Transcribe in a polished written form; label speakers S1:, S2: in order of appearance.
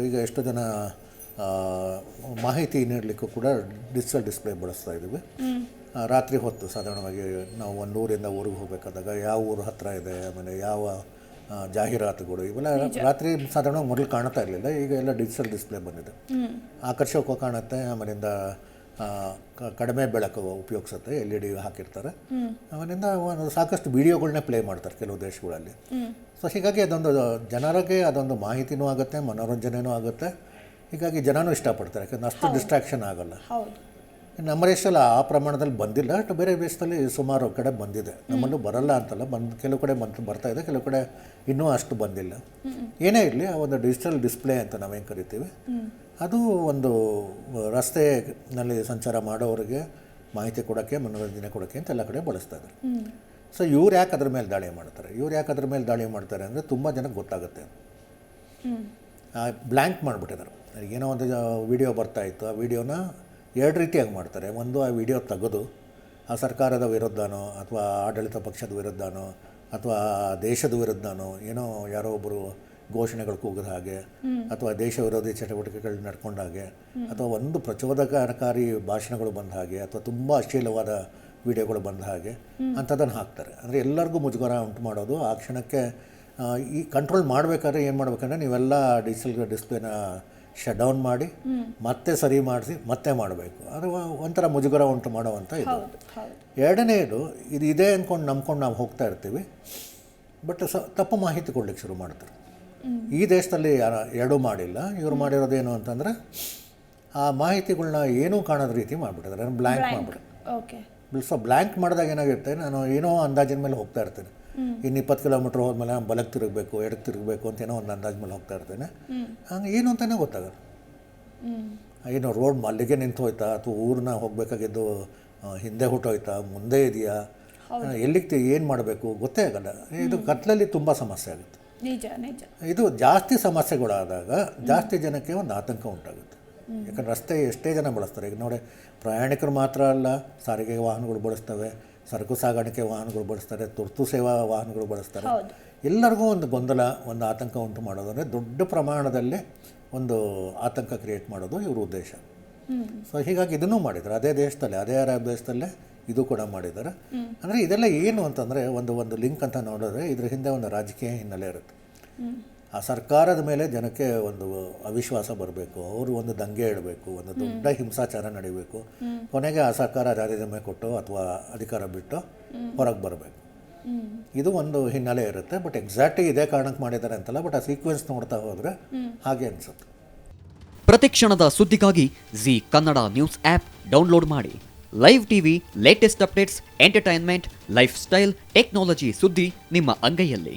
S1: ಬಿಟ್ಟು ಈಗ ಎಷ್ಟೋ ಜನ ಮಾಹಿತಿ ನೀಡಲಿಕ್ಕೂ ಕೂಡ ಡಿಜಿಟಲ್ ಡಿಸ್ಪ್ಲೇ ಬಳಸ್ತಾ ಇದ್ದೀವಿ. ರಾತ್ರಿ ಹೊತ್ತು ಸಾಧಾರಣವಾಗಿ ನಾವು ಒಂದು ಊರಿಂದ ಊರಿಗೆ ಹೋಗಬೇಕಾದಾಗ ಯಾವ ಊರು ಹತ್ತಿರ ಇದೆ, ಆಮೇಲೆ ಯಾವ ಜಾಹೀರಾತುಗಳು ಇವೆಲ್ಲ ರಾತ್ರಿ ಸಾಧಾರಣವಾಗಿ ಮೊದಲು ಕಾಣ್ತಾ ಇರಲಿಲ್ಲ. ಈಗ ಎಲ್ಲ ಡಿಜಿಟಲ್ ಡಿಸ್ಪ್ಲೇ ಬಂದಿದೆ, ಆಕರ್ಷಕವಾಗಿ ಕಾಣುತ್ತೆ. ಆಮೇಲಿಂದ ಕಡಿಮೆ ಬೆಳಕು ಉಪಯೋಗಿಸುತ್ತೆ, LED ಹಾಕಿರ್ತಾರೆ. ಆಮೇಲಿಂದ ಸಾಕಷ್ಟು ವಿಡಿಯೋಗಳನ್ನೇ ಪ್ಲೇ ಮಾಡ್ತಾರೆ ಕೆಲವು ದೇಶಗಳಲ್ಲಿ. ಸೊ ಹೀಗಾಗಿ ಅದೊಂದು ಜನರಿಗೆ ಅದೊಂದು ಮಾಹಿತಿನೂ ಆಗುತ್ತೆ, ಮನೋರಂಜನೆಯೂ ಆಗುತ್ತೆ. ಹೀಗಾಗಿ ಜನನೂ ಇಷ್ಟಪಡ್ತಾರೆ, ಯಾಕಂದ್ರೆ ಅಷ್ಟು ಡಿಸ್ಟ್ರಾಕ್ಷನ್ ಆಗಲ್ಲ. ನಮ್ಮ ದೇಶದಲ್ಲಿ ಆ ಪ್ರಮಾಣದಲ್ಲಿ ಬಂದಿಲ್ಲ, ಬಟ್ ಬೇರೆ ದೇಶದಲ್ಲಿ ಸುಮಾರು ಕಡೆ ಬಂದಿದೆ. ನಮ್ಮಲ್ಲೂ ಬರಲ್ಲ ಅಂತಲ್ಲ, ಕೆಲವು ಕಡೆ ಬರ್ತಾ ಇದೆ, ಕೆಲವು ಕಡೆ ಇನ್ನೂ ಅಷ್ಟು ಬಂದಿಲ್ಲ. ಏನೇ ಇರಲಿ, ಆ ಒಂದು ಡಿಜಿಟಲ್ ಡಿಸ್ಪ್ಲೇ ಅಂತ ನಾವೇನು ಕರಿತೀವಿ, ಅದು ಒಂದು ರಸ್ತೆಯಲ್ಲಿ ಸಂಚಾರ ಮಾಡೋರಿಗೆ ಮಾಹಿತಿ ಕೊಡೋಕ್ಕೆ, ಮನೋರಂಜನೆ ಕೊಡೋಕ್ಕೆ ಅಂತ ಎಲ್ಲ ಕಡೆ ಬಳಸ್ತಾ ಇದ್ದಾರೆ. ಸೊ ಇವ್ರು ಯಾಕೆ ಅದ್ರ ಮೇಲೆ ದಾಳಿ ಮಾಡ್ತಾರೆ ಅಂದರೆ ತುಂಬ ಜನಕ್ಕೆ ಗೊತ್ತಾಗುತ್ತೆ. ಬ್ಲ್ಯಾಂಕ್ ಮಾಡಿಬಿಟ್ಟಿದ್ದಾರೆ. ಏನೋ ಒಂದು ವಿಡಿಯೋ ಬರ್ತಾಯಿತ್ತು, ಆ ವಿಡಿಯೋನ ಎರಡು ರೀತಿಯಾಗಿ ಮಾಡ್ತಾರೆ. ಒಂದು, ಆ ವಿಡಿಯೋ ತೆಗೆದು ಆ ಸರ್ಕಾರದ ವಿರುದ್ಧನೋ ಅಥವಾ ಆಡಳಿತ ಪಕ್ಷದ ವಿರುದ್ಧನೋ ಅಥವಾ ದೇಶದ ವಿರುದ್ಧನೋ ಏನೋ ಯಾರೋ ಒಬ್ಬರು ಘೋಷಣೆಗಳು ಕೂಗಿದ ಹಾಗೆ, ಅಥವಾ ದೇಶ ವಿರೋಧಿ ಚಟುವಟಿಕೆಗಳು ನಡ್ಕೊಂಡ ಹಾಗೆ, ಅಥವಾ ಒಂದು ಪ್ರಚೋದಕಕಾರಿ ಭಾಷಣಗಳು ಬಂದ ಹಾಗೆ, ಅಥವಾ ತುಂಬ ಅಶ್ಲೀಲವಾದ ವಿಡಿಯೋಗಳು ಬಂದ ಹಾಗೆ ಅಂಥದ್ದನ್ನು ಹಾಕ್ತಾರೆ. ಅಂದರೆ ಎಲ್ಲರಿಗೂ ಮುಜುಗರ ಉಂಟು ಮಾಡೋದು. ಆ ಕ್ಷಣಕ್ಕೆ ಈ ಕಂಟ್ರೋಲ್ ಮಾಡಬೇಕಾದ್ರೆ ಏನು ಮಾಡಬೇಕಂದ್ರೆ, ನೀವೆಲ್ಲ ಡಿಜಿಟಲ್ ಡಿಸ್ಪ್ಲೇನ ಶಟ್ ಡೌನ್ ಮಾಡಿ ಮತ್ತೆ ಸರಿ ಮಾಡಿಸಿ ಮತ್ತೆ ಮಾಡಬೇಕು. ಅದು ಒಂಥರ ಮುಜುಗರ ಉಂಟು ಮಾಡೋವಂಥ ಇದು. ಎರಡನೇದು, ಇದು ಇದೆ ಅಂದ್ಕೊಂಡು ನಂಬ್ಕೊಂಡು ನಾವು ಹೋಗ್ತಾ ಇರ್ತೀವಿ, ಬಟ್ ತಪ್ಪು ಮಾಹಿತಿ ಕೊಡ್ಲಿಕ್ಕೆ ಶುರು ಮಾಡ್ತಾರೆ. ಈ ದೇಶದಲ್ಲಿ ಎರಡೂ ಮಾಡಿಲ್ಲ. ಇವರು ಮಾಡಿರೋದೇನು ಅಂತಂದರೆ, ಆ ಮಾಹಿತಿಗಳನ್ನ ಏನೂ ಕಾಣೋದ ರೀತಿ ಮಾಡಿಬಿಟ್ಟಿದ್ದಾರೆ, ಬ್ಲ್ಯಾಂಕ್ ಮಾಡಿಬಿಟ್ಟು. ಸೊ ಬ್ಲ್ಯಾಂಕ್ ಮಾಡಿದಾಗ ಏನಾಗಿರುತ್ತೆ, ನಾನು ಏನೋ ಅಂದಾಜಿನ ಮೇಲೆ ಹೋಗ್ತಾ ಇರ್ತೇನೆ. ಇನ್ನು 20 ಕಿಲೋಮೀಟ್ರ್ ಹೋದ್ಮೇಲೆ ನಾನು ಬಲಕ್ಕೆ ತಿರುಗಬೇಕು, ಎಡಕ್ಕೆ ತಿರುಗಬೇಕು ಅಂತ ಏನೋ ಒಂದು ಅಂದಾಜು ಮೇಲೆ ಹೋಗ್ತಾ ಇರ್ತೇನೆ. ಹಂಗೆ ಏನು ಅಂತಲೇ ಗೊತ್ತಾಗಲ್ಲ. ಏನೋ ರೋಡ್ ಅಲ್ಲಿಗೆ ನಿಂತು ಹೋಯ್ತಾ, ಅಥವಾ ಊರನ್ನ ಹೋಗಬೇಕಾಗಿದ್ದು ಹಿಂದೆ ಹೊಟ್ಟೋಯ್ತಾ, ಮುಂದೆ ಇದೆಯಾ, ಎಲ್ಲಿಗೆ ಏನು ಮಾಡಬೇಕು ಗೊತ್ತೇ ಆಗಲ್ಲ. ಇದು ಕತ್ಲಲ್ಲಿ ತುಂಬ ಸಮಸ್ಯೆ ಆಗುತ್ತೆ. ಇದು ಜಾಸ್ತಿ ಸಮಸ್ಯೆಗಳಾದಾಗ ಜಾಸ್ತಿ ಜನಕ್ಕೆ ಒಂದು ಆತಂಕ ಉಂಟಾಗುತ್ತೆ. ಯಾಕಂದ್ರೆ ರಸ್ತೆ ಎಷ್ಟೇ ಜನ ಬಳಸ್ತಾರೆ. ಈಗ ನೋಡಿ, ಪ್ರಯಾಣಿಕರು ಮಾತ್ರ ಅಲ್ಲ, ಸಾರಿಗೆ ವಾಹನಗಳು ಬಳಸ್ತವೆ, ಸರಕು ಸಾಗಾಣಿಕೆ ವಾಹನಗಳು ಬಳಸ್ತಾರೆ, ತುರ್ತು ಸೇವಾ ವಾಹನಗಳು ಬಳಸ್ತಾರೆ. ಎಲ್ಲರಿಗೂ ಒಂದು ಗೊಂದಲ, ಒಂದು ಆತಂಕ ಉಂಟು ಮಾಡೋದು ಅಂದರೆ ದೊಡ್ಡ ಪ್ರಮಾಣದಲ್ಲಿ ಒಂದು ಆತಂಕ ಕ್ರಿಯೇಟ್ ಮಾಡೋದು ಇವ್ರ ಉದ್ದೇಶ. ಸೊ ಹೀಗಾಗಿ ಇದನ್ನೂ ಮಾಡಿದ್ದಾರೆ. ಅದೇ ದೇಶದಲ್ಲೇ, ಅದೇ ಅರಬ್ ದೇಶದಲ್ಲೇ ಇದು ಕೂಡ ಮಾಡಿದ್ದಾರೆ. ಅಂದರೆ ಇದೆಲ್ಲ ಏನು ಅಂತಂದರೆ, ಒಂದು ಲಿಂಕ್ ಅಂತ ನೋಡಿದ್ರೆ ಇದ್ರ ಹಿಂದೆ ಒಂದು ರಾಜಕೀಯ ಹಿನ್ನೆಲೆ ಇರುತ್ತೆ. ಆ ಸರ್ಕಾರದ ಮೇಲೆ ಜನಕ್ಕೆ ಒಂದು ಅವಿಶ್ವಾಸ ಬರಬೇಕು, ಅವರು ಒಂದು ದಂಗೆ ಇಡಬೇಕು, ಒಂದು ದೊಡ್ಡ ಹಿಂಸಾಚಾರ ನಡೀಬೇಕು, ಕೊನೆಗೆ ಆ ಸರ್ಕಾರ ರಾಜೀನಾಮೆ ಕೊಟ್ಟು ಅಥವಾ ಅಧಿಕಾರ ಬಿಟ್ಟು ಹೊರಗೆ ಬರಬೇಕು. ಇದು ಒಂದು ಹಿನ್ನೆಲೆ ಇರುತ್ತೆ. ಬಟ್ ಎಕ್ಸಾಕ್ಟ್ಲಿ ಇದೇ ಕಾರಣಕ್ಕೆ ಮಾಡಿದ್ದಾರೆ ಅಂತಲ್ಲ, ಬಟ್ ಆ ಸೀಕ್ವೆನ್ಸ್ ನೋಡ್ತಾ ಹೋದರೆ ಹಾಗೆ ಅನಿಸುತ್ತೆ.
S2: ಪ್ರತಿಕ್ಷಣದ ಸುದ್ದಿಗಾಗಿ Zee Kannada news app download ಮಾಡಿ. Live TV, latest updates, entertainment, life style, technology ಸುದ್ದಿ ನಿಮ್ಮ ಅಂಗೈಯಲ್ಲಿ.